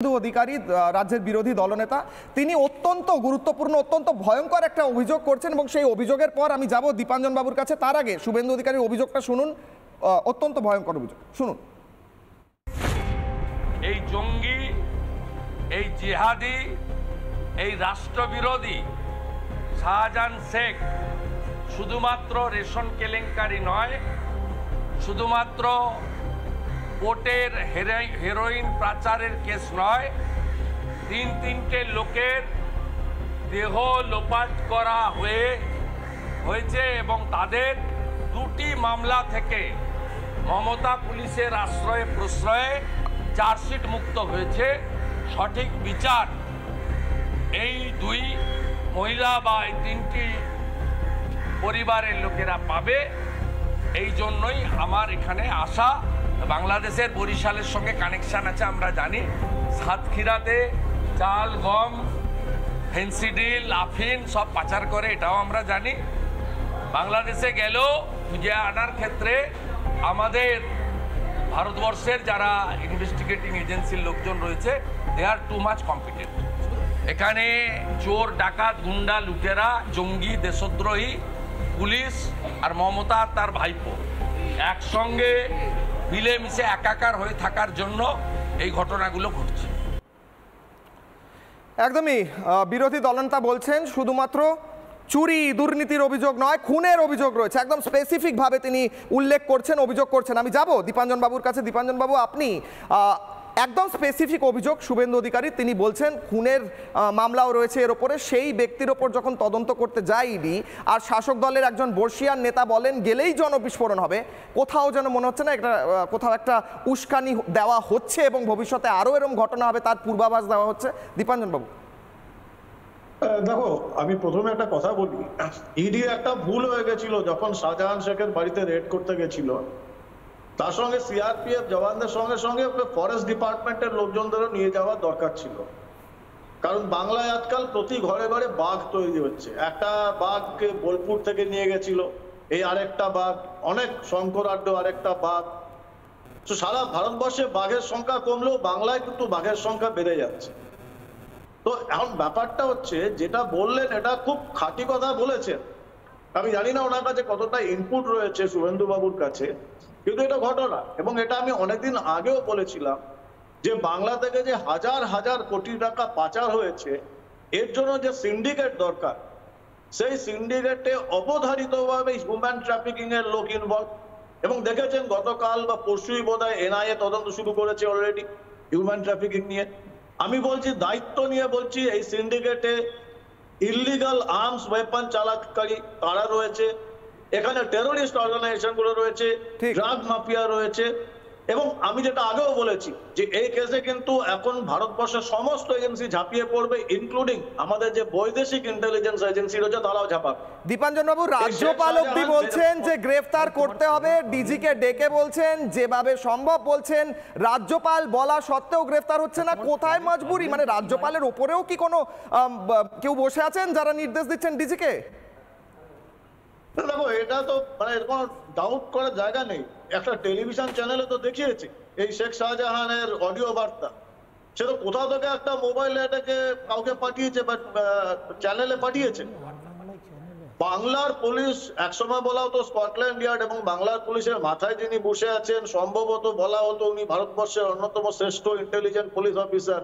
অধিকারী রাজ্যের বিরোধী দলনেতা তিনি অত্যন্ত গুরুত্বপূর্ণ অত্যন্ত ভয়ঙ্কর একটা অভিযোগ করছেন এবং সেই অভিযোগের পর আমি যাব দীপাঞ্জন বাবুর কাছে। তার আগে শুভেন্দু অধিকারীর অভিযোগটা শুনুন, অত্যন্ত ভয়ঙ্কর অভিযোগ শুনুন। এই জঙ্গি, এই জিহাদি, এই রাষ্ট্রবিরোধী শাহজাহান শেখ শুধুমাত্র রেশন কেলেঙ্কারি নয়, শুধুমাত্র কোর্টের হেরোইন পাচারের কেস নয়, তিনটে লোকের দেহ লোপাট করা হয়েছে এবং তাদের দুটি মামলা থেকে মমতা পুলিশের আশ্রয়ে প্রশ্রয়ে চার্জশিট মুক্ত হয়েছে। সঠিক বিচার এই দুই মহিলা বা এই তিনটি পরিবারের লোকেরা পাবে, এই জন্যই আমার এখানে আসা। বাংলাদেশের বরিশালের সঙ্গে কানেকশান আছে আমরা জানি, সাতক্ষীরাতে চাল, গম, ফেন্সিডিল, আফিন সব পাচার করে এটাও আমরা জানি। বাংলাদেশে গেলেও খুঁজে আনার ক্ষেত্রে আমাদের ভারতবর্ষের যারা ইনভেস্টিগেটিং এজেন্সির লোকজন রয়েছে দে আর টু মাচ কম্পিটেন্ট। এখানে চোর, ডাকাত, গুন্ডা, লুটেরা, জঙ্গি, দেশদ্রোহী, পুলিশ আর মমতা তার ভাইপো একসঙ্গে মিলেমিশে একাকার হয়ে থাকার জন্য এই ঘটনাগুলো ঘটছে। একদমই বিরোধী দলনেতা বলছেন শুধুমাত্র চুরি দুর্নীতির অভিযোগ নয়, খুনের অভিযোগ রয়েছে, একদম স্পেসিফিক ভাবে তিনি উল্লেখ করছেন, অভিযোগ করছেন। আমি যাব দীপাঞ্জন বাবুর কাছে। দীপাঞ্জন বাবু, আপনি একদম স্পেসিফিক অভিযোগ শুভেন্দু অধিকারী, তিনি বলছেন খুনের মামলাও রয়েছে এর ওপরে, সেই ব্যক্তির ওপর যখন তদন্ত করতে যায় ইডি আর শাসক দলের একজন বর্ষিয়ান নেতা বলেন গেলেই জনবিস্ফোরণ হবে, কোথাও যেন মনে হচ্ছে না একটা কোথাও একটা উস্কানি দেওয়া হচ্ছে এবং ভবিষ্যতে আরও এরকম ঘটনা হবে তার পূর্বাভাস দেওয়া হচ্ছে। দীপাঞ্জন বাবু, দেখো, আমি প্রথমে একটা কথা বলি, ইডি একটা ভুল হয়ে গেছিল যখন শাহজাহান শেখের বাড়িতে রেড করতে গেছিল, তার সঙ্গে সিআরপিএফ জওয়ানদের সঙ্গে সঙ্গে ফরেস্ট ডিপার্টমেন্টের লোকজনদেরও নিয়ে যাওয়া দরকার ছিল। কারণ বাংলায় আজকাল প্রতি ঘরে ঘরে বাঘ তৈরি হচ্ছে। একটা বাঘকে বোলপুর থেকে নিয়ে গেছিল, এই আরেকটা বাঘ, অনেক শঙ্করাঢ্য আরেকটা বাঘ। তো সারা ভারতবর্ষে বাঘের সংখ্যা কমলেও বাংলায় কিন্তু বাঘের সংখ্যা বেড়ে যাচ্ছে। তো এখন ব্যাপারটা হচ্ছে, যেটা বললেন এটা খুব খাঁটি কথা বলেছেন। আমি জানি না ওনার কাছে কতটা ইনপুট রয়েছে শুভেন্দু বাবুর কাছে, কিন্তু এটা ঘটনা। এবং এটা আমি অনেকদিন আগেও বলেছিলাম যে বাংলা থেকে যে হাজার হাজার কোটি টাকা পাচার হয়েছে, এর জন্য যে সিন্ডিকেট দরকার, সেই সিন্ডিকেটে অবধারিতভাবে হিউম্যান ট্রাফিকিং এর লোক ইনভলভ। এবং দেখেছেন গতকাল বা পরশুই বোধহয় এনআইএ তদন্ত শুরু করেছে অলরেডি হিউম্যান ট্রাফিকিং নিয়ে। আমি বলছি, দায়িত্ব নিয়ে বলছি, এই সিন্ডিকেটে ইলিগাল আর্মস ওয়েপন চালাকারী তারা রয়েছে, এখানে টেরোরিস্ট অর্গানাইজেশন গুলো রয়েছে, ড্রাগ মাফিয়া রয়েছে। এবং আমি যেটা আগেও বলেছি যে এই কেসে কিন্তু এখন ভারতবর্ষের সমস্ত এজেন্সি ঝাঁপিয়ে পড়বে, ইনক্লুডিং আমাদের যে বৈদেশিক ইন্টেলিজেন্স এজেন্সি রয়েছে তারাও ঝাঁপাবে। দীপাঞ্জন বাবু, রাজ্যপাল অব্দি বলছেন যে গ্রেফতার করতে হবে, ডিজিকে ডেকে বলছেন, যেভাবে সম্ভব বলছেন, রাজ্যপাল বলা সত্ত্বেও গ্রেফতার হচ্ছে না। কোথায় মজবুরি? মানে রাজ্যপালের ওপরেও কি কোনো কেউ বসে আছেন যারা নির্দেশ দিচ্ছেন ডিজিকে? দেখো, এটা তো মানে কোনো ডাউট করার জায়গা নেই। একটা টেলিভিশন চ্যানেলে তো দেখিয়েছে এই শেখ শাহজাহানের অডিও বার্তা, সে তো কোথাও থেকে একটা মোবাইলে এটাকে কাউকে পাঠিয়েছে বা চ্যানেলে পাঠিয়েছে। বাংলার পুলিশ একসময় বলা হতো স্কটল্যান্ড ইয়ার্ড, এবং বাংলার পুলিশের মাথায় যিনি বসে আছেন সম্ভবত বলা হতো উনি ভারতবর্ষের অন্যতম শ্রেষ্ঠ ইন্টেলিজেন্ট পুলিশ অফিসার।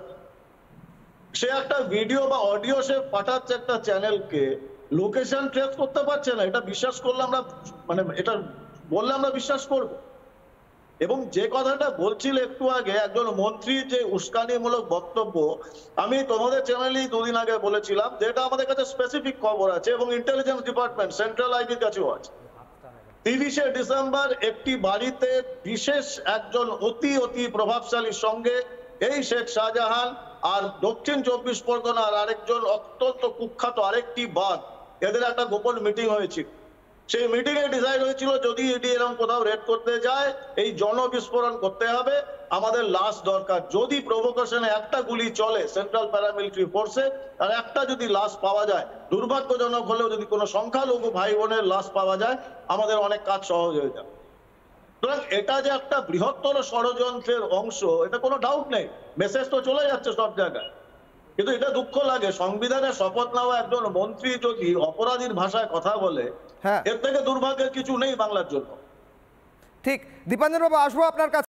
সে একটা ভিডিও বা অডিও সে পাঠাচ্ছে একটা চ্যানেলকে, লোকেশন ট্রেস করতে পারছে না। এটা বিশ্বাস করলে আমরা মানে এটা বললে আমরা বিশ্বাস করব? এবং যে কথাটা বলছিল একটু আগে একজন মন্ত্রী যে উস্কানিমূলক বক্তব্য, আমি তোমাদের চ্যানেলেই দুদিন আগে বলেছিলাম যেটা আমাদের কাছে স্পেসিফিক খবর আছে এবং ইন্টেলিজেন্স ডিপার্টমেন্ট সেন্ট্রাল আইবির কাছেও আছে। 30শে ডিসেম্বর একটি বাড়িতে বিশেষ একজন অতি প্রভাবশালীর সঙ্গে এই শেখ শাহজাহান আর দক্ষিণ 24 পরগনার আরেকজন অত্যন্ত কুখ্যাত আরেকটি বাঘ, এদের একটা গোপন মিটিং হয়েছিল। সেই মিটিং এ ডিসাইড হয়েছিল যদি ইডি এরকম কোথাও রেড করতে যায় এই জনবিস্ফোরণ করতে হবে, আমাদের লাশ দরকার। যদি প্রভোকেশনে একটা গুলি চলে সেন্ট্রাল প্যারামিলিটারি ফোর্সে আর একটা যদি লাশ পাওয়া যায়, দুর্ভাগ্যজনক হলেও যদি কোনো সংখ্যালঘু ভাই বোনের লাশ পাওয়া যায়, আমাদের অনেক কাজ সহজ হয়ে যাবে। সুতরাং এটা যে একটা বৃহত্তর ষড়যন্ত্রের অংশ, এটা কোনো ডাউট নেই। মেসেজ তো চলে যাচ্ছে সব জায়গায়। কিন্তু এটা দুঃখ লাগে, সংবিধানে শপথ নেওয়া একজন মন্ত্রী যদি অপরাধীর ভাষায় কথা বলে, হ্যাঁ। এর থেকে দুর্ভাগ্যের কিছু নেই বাংলার জন্য। ঠিক, দীপাঞ্জন বাবু আসবো আপনার কাছে।